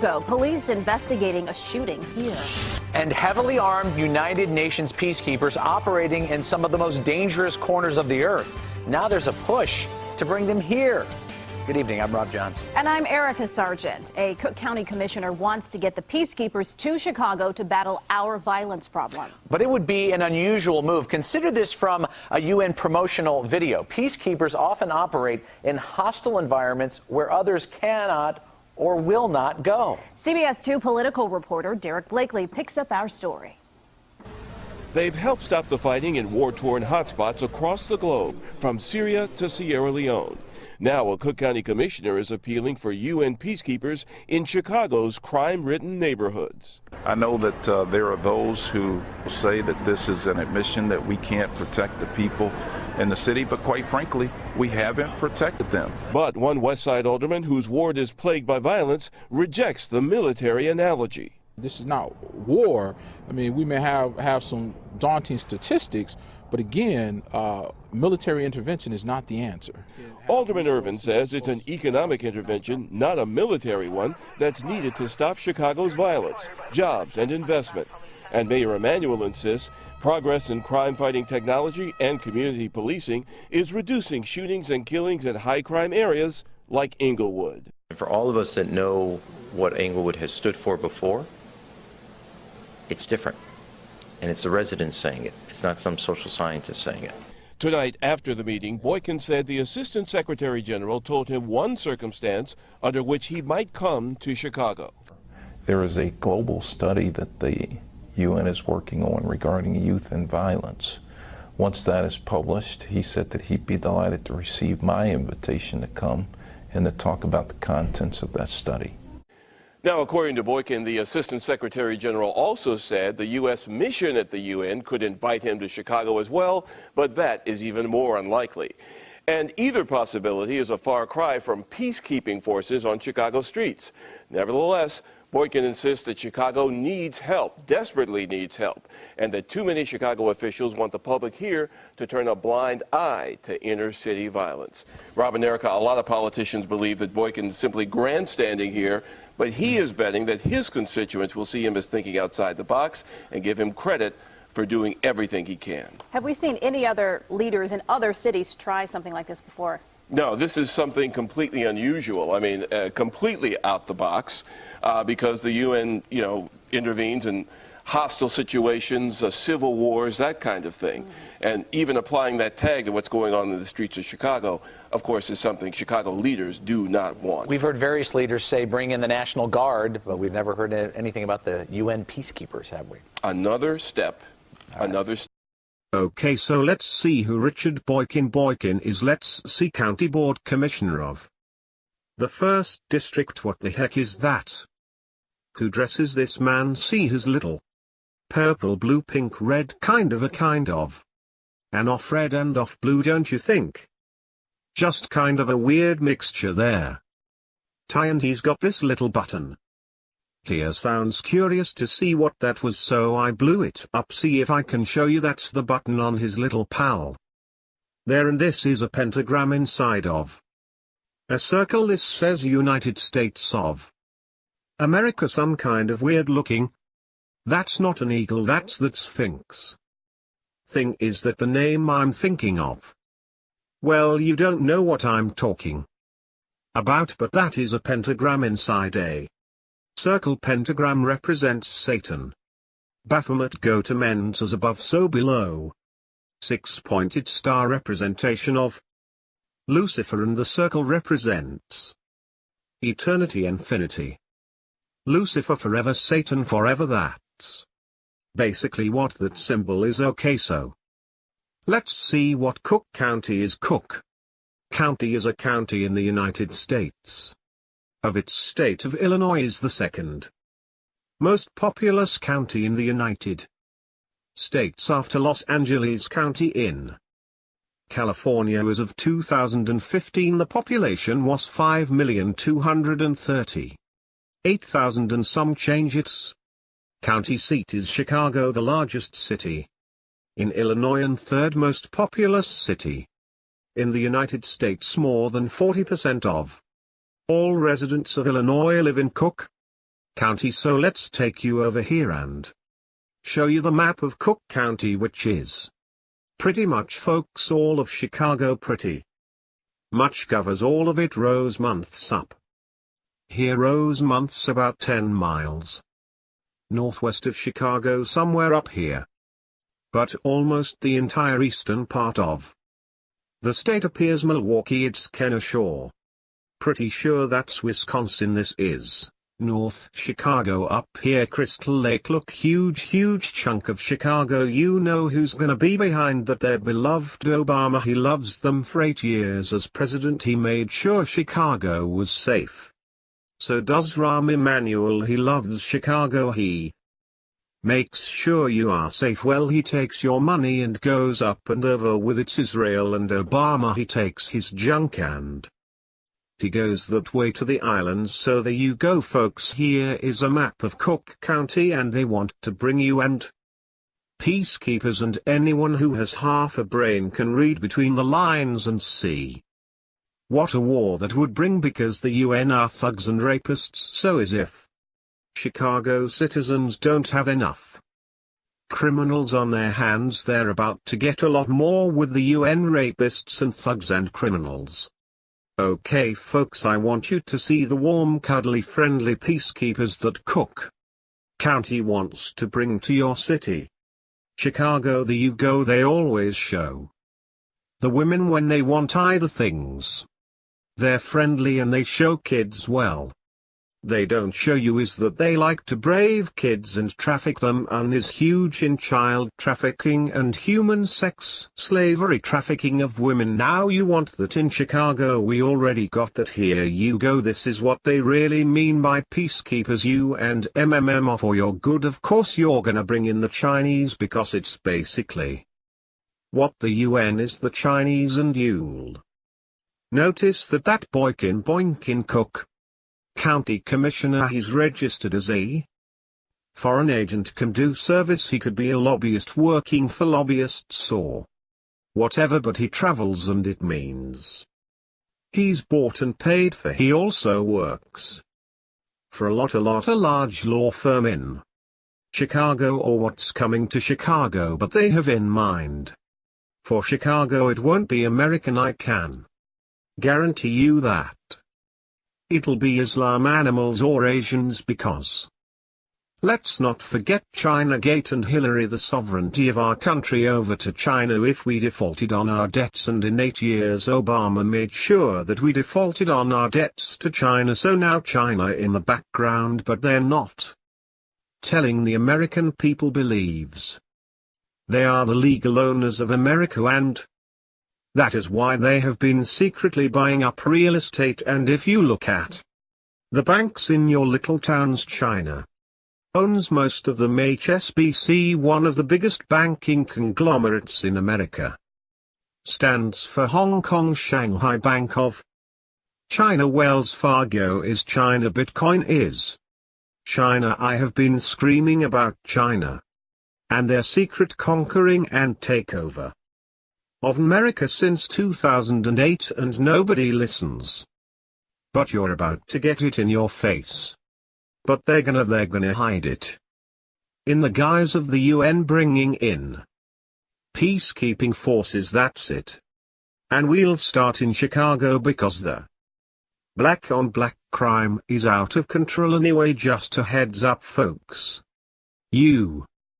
Police investigating a shooting here. And heavily armed United Nations peacekeepers operating in some of the most dangerous corners of the earth. Now there's a push to bring them here. Good evening, I'm Rob Johnson. And I'm Erica Sargent. A Cook County commissioner wants to get the peacekeepers to Chicago to battle our violence problem. But it would be an unusual move. Consider this from a UN promotional video. Peacekeepers often operate in hostile environments where others cannot or will not go. CBS 2 political reporter Derek Blakely picks up our story. They've helped stop the fighting in war-torn hotspots across the globe, from Syria to Sierra Leone. Now a Cook County commissioner is appealing for UN peacekeepers in Chicago's crime-ridden neighborhoods. I know that there are those who say that this is an admission that we can't protect the people in the city, but quite frankly, we haven't protected them. But one West Side alderman whose ward is plagued by violence rejects the military analogy. This is not war. I mean, we may have some daunting statistics, but again, military intervention is not the answer. Alderman Irvin says it's an economic intervention, not a military one, that's needed to stop Chicago's violence, jobs, and investment. And Mayor Emanuel insists progress in crime-fighting technology and community policing is reducing shootings and killings in high-crime areas like Inglewood. For all of us that know what Inglewood has stood for before, it's different. And it's the residents saying it. It's not some social scientist saying it. Tonight, after the meeting, Boykin said the Assistant Secretary General told him one circumstance under which he might come to Chicago. There is a global study that the UN is working on regarding youth and violence. Once that is published, he said that he'd be delighted to receive my invitation to come and to talk about the contents of that study. Now, according to Boykin, the Assistant Secretary General also said the U.S. mission at the UN could invite him to Chicago as well, but that is even more unlikely. And either possibility is a far cry from peacekeeping forces on Chicago streets. Nevertheless, Boykin insists that Chicago needs help, desperately needs help, and that too many Chicago officials want the public here to turn a blind eye to inner-city violence. Rob and Erica, a lot of politicians believe that Boykin is simply grandstanding here, but he is betting that his constituents will see him as thinking outside the box and give him credit for doing everything he can. Have we seen any other leaders in other cities try something like this before? No, this is something completely unusual. I mean, completely out the box, because the UN, intervenes in hostile situations, civil wars, that kind of thing. And even applying that tag to what's going on in the streets of Chicago, of course, is something Chicago leaders do not want. We've heard various leaders say bring in the National Guard, but we've never heard anything about the UN peacekeepers, have we? Another step. Another step. Okay, so let's see who Richard Boykin is. Let's see County Board Commissioner of the 1st District. What the heck is that? Who dresses this man? See his little purple, blue, pink, red, kind of. An off red and off blue, don't you think? Just kind of a weird mixture there. Tie, and he's got this little button here. Sounds curious to see what that was, so I blew it up. See if I can show you. That's the button on his little pal there, and this is a pentagram inside of a circle. This says United States of America. Some kind of weird looking. That's not an eagle, that's that Sphinx. Thing is that the name I'm thinking of, well, you don't know what I'm talking about, but that is a pentagram inside a circle. Pentagram represents Satan. Baphomet, go to men's as above so below. 6-pointed star representation of Lucifer, and the circle represents eternity, infinity. Lucifer forever, Satan forever. That's basically what that symbol is. Okay, so let's see what Cook County is. Cook County is a county in the United States. Of its state of Illinois is the 2nd most populous county in the United States after Los Angeles County in California. As of 2015 the population was 5,238,000 and some change. Its county seat is Chicago, the largest city in Illinois and 3rd most populous city in the United States. More than 40% of all residents of Illinois live in Cook County. So let's take you over here and show you the map of Cook County, which is pretty much, folks, all of Chicago. Pretty much covers all of it. Rose months up here. Rose months about 10 miles northwest of Chicago, somewhere up here. But almost the entire eastern part of the state appears Milwaukee. It's Kennesaw. Pretty sure that's Wisconsin. This is North Chicago up here. Crystal Lake. Look, huge chunk of Chicago. You know who's gonna be behind that? Their beloved Obama. He loves them. For 8 years as president he made sure Chicago was safe. So does Rahm Emanuel. He loves Chicago. He makes sure you are safe. Well, he takes your money and goes up and over with it. Israel and Obama. He takes his junk and he goes that way to the islands. So there you go, folks. Here is a map of Cook County, and they want to bring you and peacekeepers and anyone who has half a brain can read between the lines and see what a war that would bring, because the UN are thugs and rapists. So as if Chicago citizens don't have enough criminals on their hands, they're about to get a lot more with the UN rapists and thugs and criminals. Okay, folks, I want you to see the warm, cuddly, friendly peacekeepers that Cook County wants to bring to your city. Chicago. There you go. They always show the women when they want either things. They're friendly and they show kids well. They don't show you is that they like to brave kids and traffic them, and is huge in child trafficking and human sex slavery, trafficking of women. Now you want that in Chicago? We already got that. Here you go. This is what they really mean by peacekeepers. You and MMM are for your good. Of course you're gonna bring in the Chinese, because it's basically what the UN is, the Chinese. And you'll notice that Boykin Cook County Commissioner, he's registered as a foreign agent, can do service. He could be a lobbyist working for lobbyists or whatever, but he travels, and it means he's bought and paid for. He also works for a large law firm in Chicago, or what's coming to Chicago, but they have in mind for Chicago it won't be American. I can guarantee you that. It'll be Islam, animals, or Asians, because let's not forget China-gate and Hillary, the sovereignty of our country over to China. If we defaulted on our debts, and in 8 years Obama made sure that we defaulted on our debts to China. So now China in the background, but they're not telling the American people, believes they are the legal owners of America, and that is why they have been secretly buying up real estate. And if you look at the banks in your little towns, China owns most of them. HSBC, one of the biggest banking conglomerates in America, stands for Hong Kong Shanghai Bank of China. Wells Fargo is China. Bitcoin is China. I have been screaming about China and their secret conquering and takeover of America since 2008, and nobody listens. But you're about to get it in your face. But they're gonna hide it in the guise of the UN bringing in peacekeeping forces. That's it. And we'll start in Chicago, because the black on black crime is out of control anyway. Just a heads up, folks. You